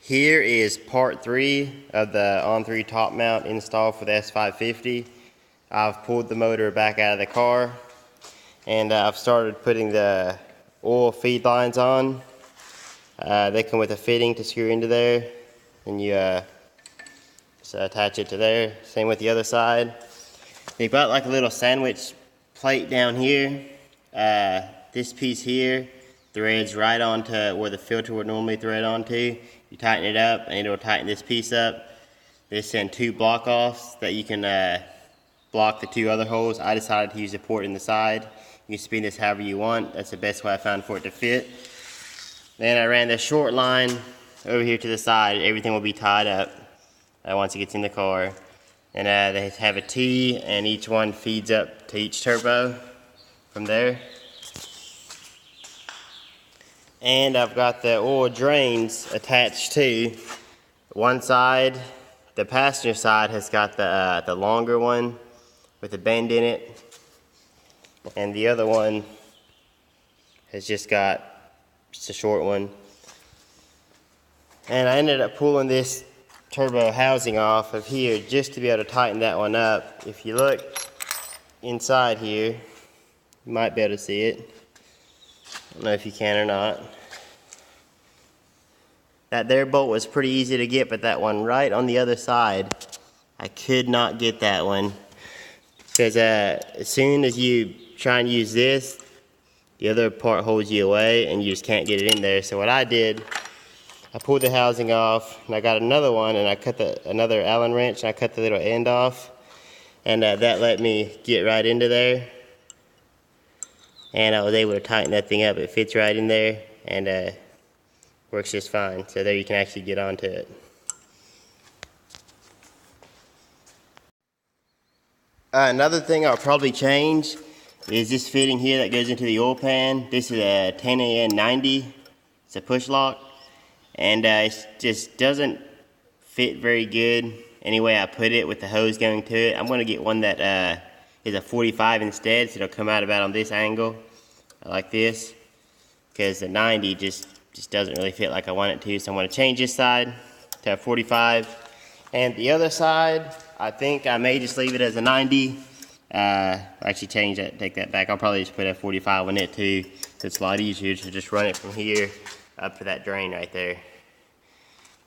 Here is part 3 of the ON3 top mount install for the S550. I've pulled the motor back out of the car and I've started putting the oil feed lines on. They come with a fitting to screw into there, and you just attach it to there. Same with the other side. They've got like a little sandwich plate down here. This piece here threads right onto where the filter would normally thread onto. You tighten it up and it'll tighten this piece up. This and 2 block offs that you can block the 2 other holes. I decided to use the port in the side. You can spin this however you want. That's the best way I found for it to fit. Then I ran the short line over here to the side. Everything will be tied up once it gets in the car. And they have a T, and each one feeds up to each turbo from there. And I've got the oil drains attached to one side. The passenger side has got the longer one with a bend in it, and the other one has just got a short one. And I ended up pulling this turbo housing off of here just to be able to tighten that one up. If you look inside here, you might be able to see it. I don't know if you can or not. That there bolt was pretty easy to get, but that one right on the other side, I could not get that one. Because as soon as you try and use this, the other part holds you away and you just can't get it in there. So what I did, I pulled the housing off, and I got another one, and I cut another Allen wrench, and I cut the little end off, and that let me get right into there. And I was able to tighten that thing up. It fits right in there, and works just fine. So there you can actually get onto it. Another thing I'll probably change is this fitting here that goes into the oil pan. This is a 10AN90. It's a push lock, and it just doesn't fit very good any way I put it with the hose going to it. I'm going to get one that is a 45 instead, so it'll come out about on this angle like this, because the 90 just doesn't really fit like I want it to. So I'm going to change this side to a 45, and the other side I think I may just leave it as a 90. Actually change that, take that back. I'll probably just put a 45 on it too, so it's a lot easier to just run it from here up to that drain right there.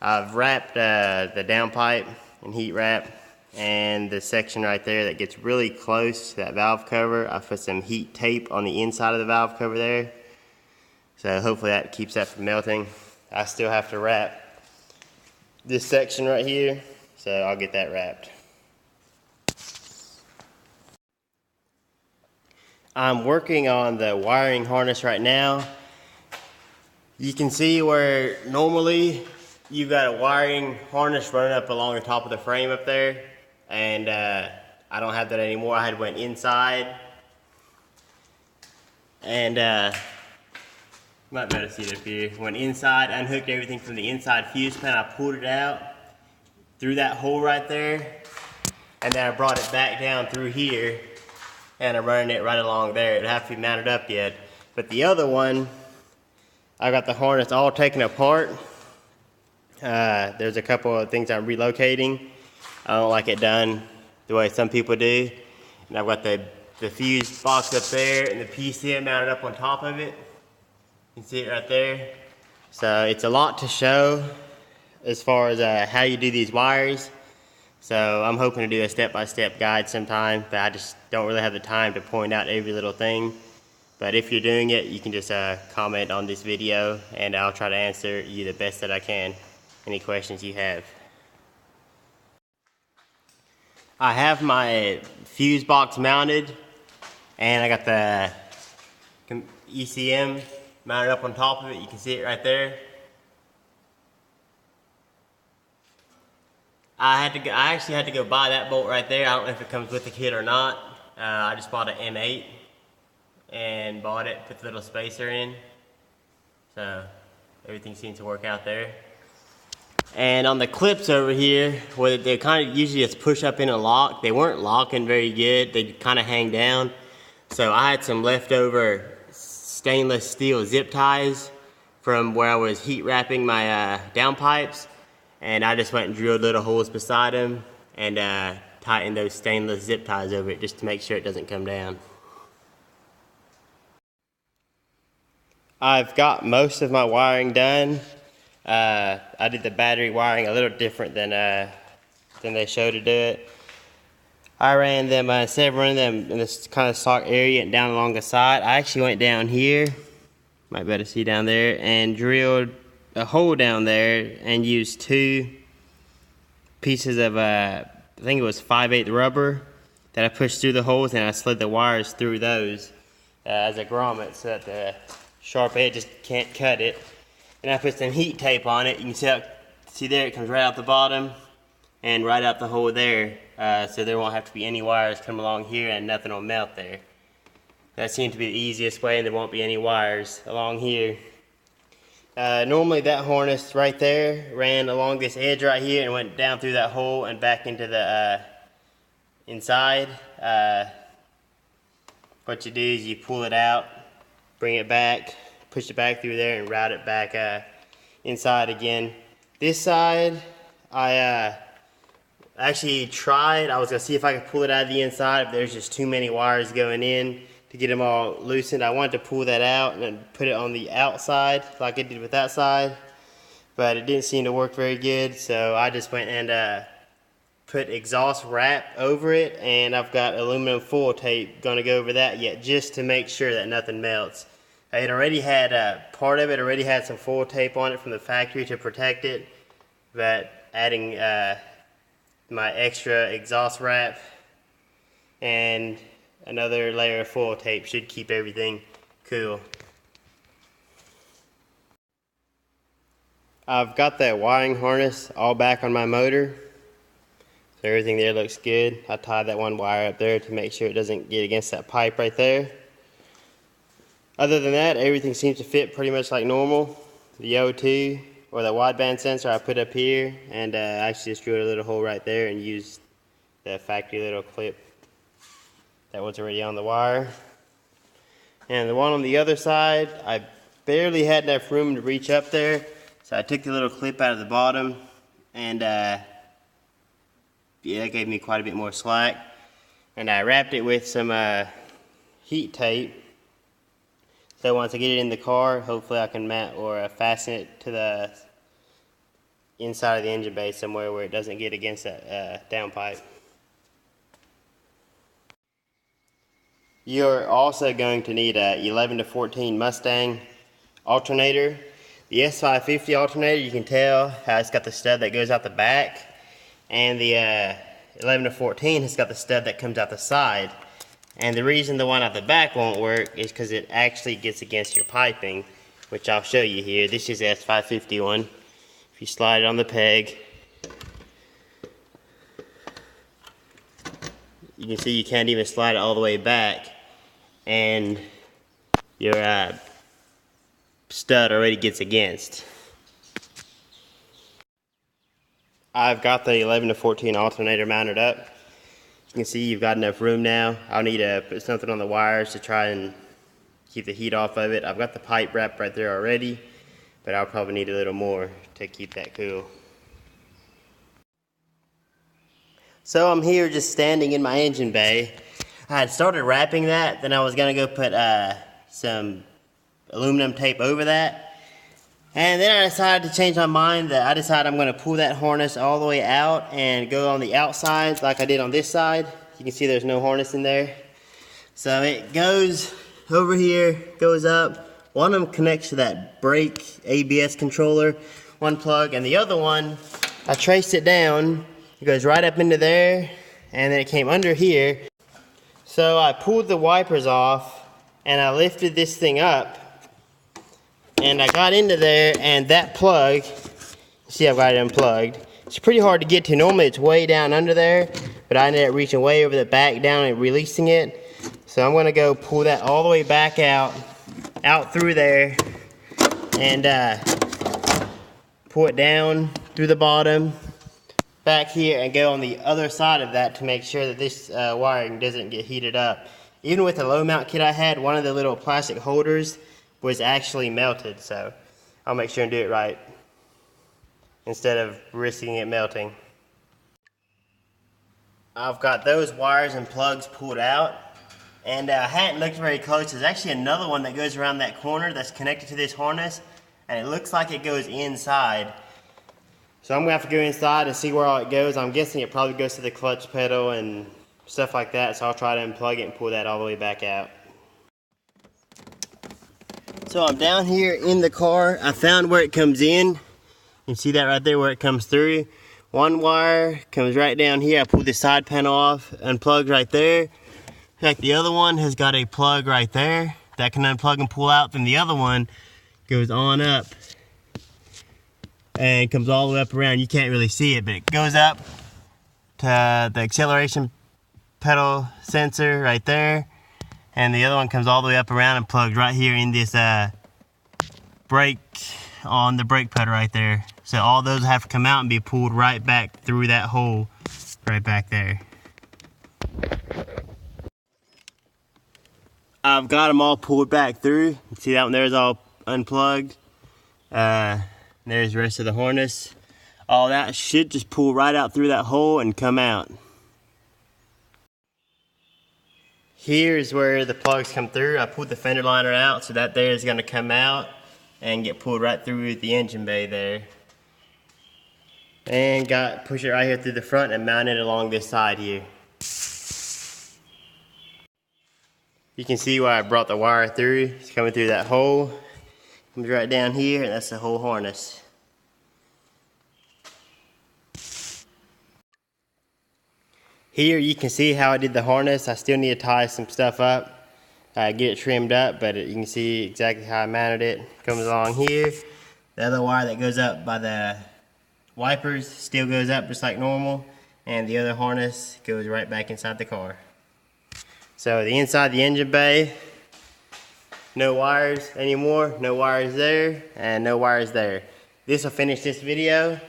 I've wrapped the downpipe in heat wrap, and the section right there that gets really close to that valve cover, I put some heat tape on the inside of the valve cover there. So hopefully that keeps that from melting. I still have to wrap this section right here, so I'll get that wrapped. I'm working on the wiring harness right now. You can see where normally you've got a wiring harness running up along the top of the frame up there, and I don't have that anymore. I had went inside, and you might be able to see it up here. Went inside, unhooked everything from the inside fuse pan. I pulled it out through that hole right there, and then I brought it back down through here, and I'm running it right along there. It'll have to be mounted up yet. But the other one, I got the harness all taken apart. There's a couple of things I'm relocating. I don't like it done the way some people do. And I've got the fuse box up there and the PCM mounted up on top of it. You can see it right there. So it's a lot to show as far as how you do these wires. So I'm hoping to do a step-by-step guide sometime, but I just don't really have the time to point out every little thing. But if you're doing it, you can just comment on this video, and I'll try to answer you the best that I can. Any questions you have. I have my fuse box mounted, and I got the ECM mounted up on top of it. You can see it right there. I actually had to go buy that bolt right there. I don't know if it comes with the kit or not. I just bought an M8 and bought it, put the little spacer in. So everything seems to work out there. And on the clips over here, where they kind of usually just push up in a lock, they weren't locking very good. They kind of hang down. So I had some leftover stainless steel zip ties from where I was heat wrapping my downpipes, and I just went and drilled little holes beside them and tightened those stainless zip ties over it just to make sure it doesn't come down. I've got most of my wiring done. I did the battery wiring a little different than they showed to do it. I ran them, instead of running them in this kind of stock area and down along the side, I actually went down here, might be able to see down there, and drilled a hole down there and used 2 pieces of, I think it was 5/8 rubber that I pushed through the holes, and I slid the wires through those as a grommet so that the sharp edge just can't cut it. And I put some heat tape on it. You can see there it comes right out the bottom and right out the hole there, so there won't have to be any wires come along here and nothing will melt there. That seemed to be the easiest way, and there won't be any wires along here. Normally that harness right there ran along this edge right here and went down through that hole and back into the inside. What you do is you pull it out, bring it back, push it back through there, and route it back inside again. This side, I actually tried. I was going to see if I could pull it out of the inside, if there's just too many wires going in to get them all loosened. I wanted to pull that out and then put it on the outside like I did with that side, but it didn't seem to work very good, so I just went and put exhaust wrap over it, and I've got aluminum foil tape going to go over that yet just to make sure that nothing melts. It already had, part of it already had some foil tape on it from the factory to protect it, but adding my extra exhaust wrap and another layer of foil tape should keep everything cool. I've got that wiring harness all back on my motor, so everything there looks good. I tied that one wire up there to make sure it doesn't get against that pipe right there. Other than that, everything seems to fit pretty much like normal. The O2 or the wideband sensor I put up here, and I actually just drilled a little hole right there and used the factory little clip that was already on the wire. And the one on the other side, I barely had enough room to reach up there, so I took the little clip out of the bottom, and yeah, that gave me quite a bit more slack. And I wrapped it with some heat tape, so once I get it in the car, hopefully I can mat or fasten it to the inside of the engine bay somewhere where it doesn't get against that downpipe. You're also going to need a 11 to 14 Mustang alternator. The S550 alternator, you can tell how it's got the stud that goes out the back, and the 11 to 14 has got the stud that comes out the side. And the reason the one out the back won't work is because it actually gets against your piping, which I'll show you here. This is the S550 one. If you slide it on the peg, you can see you can't even slide it all the way back, and your stud already gets against. I've got the 11 to 14 alternator mounted up. You can see you've got enough room now. I'll need to put something on the wires to try and keep the heat off of it. I've got the pipe wrapped right there already, but I'll probably need a little more to keep that cool. So I'm here just standing in my engine bay. I had started wrapping that, then I was gonna go put some aluminum tape over that. And then I decided to change my mind. That I decided I'm going to pull that harness all the way out and go on the outside like I did on this side. You can see there's no harness in there. So it goes over here, goes up. One of them connects to that brake ABS controller, one plug, and the other one, I traced it down. It goes right up into there, and then it came under here. So I pulled the wipers off, and I lifted this thing up, and I got into there, and that plug, see I've got it unplugged. It's pretty hard to get to. Normally it's way down under there, but I ended up reaching way over the back down and releasing it. So I'm gonna go pull that all the way back out through there, and pull it down through the bottom, back here, and go on the other side of that to make sure that this wiring doesn't get heated up. Even with the low mount kit I had, one of the little plastic holders was actually melted, so I'll make sure and do it right instead of risking it melting. I've got those wires and plugs pulled out, and I hadn't looked very close. There's actually another one that goes around that corner that's connected to this harness, and it looks like it goes inside. So I'm gonna have to go inside and see where all it goes. I'm guessing it probably goes to the clutch pedal and stuff like that, so I'll try to unplug it and pull that all the way back out. So I'm down here in the car. I found where it comes in. You can see that right there where it comes through. One wire comes right down here. I pulled the side panel off, unplugged right there. In fact, the other one has got a plug right there that can unplug and pull out. Then the other one goes on up and comes all the way up around. You can't really see it, but it goes up to the acceleration pedal sensor right there. And the other one comes all the way up around and plugged right here in this brake, on the brake pedal right there. So all those have to come out and be pulled right back through that hole right back there. I've got them all pulled back through. See that one there's all unplugged. There's the rest of the harness. All that should just pull right out through that hole and come out. Here's where the plugs come through. I pulled the fender liner out, so that there is going to come out and get pulled right through the engine bay there. And push it right here through the front and mount it along this side here. You can see where I brought the wire through. It's coming through that hole. Comes right down here, and that's the whole harness. Here you can see how I did the harness. I still need to tie some stuff up, get it trimmed up, but you can see exactly how I mounted it. Comes along here. The other wire that goes up by the wipers still goes up just like normal, and the other harness goes right back inside the car. So the inside the engine bay, no wires anymore, no wires there, and no wires there. This will finish this video.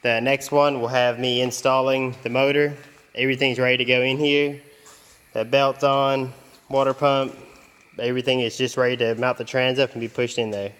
The next one will have me installing the motor. Everything's ready to go in here. The belt's on, water pump, everything is just ready to mount the trans up and be pushed in there.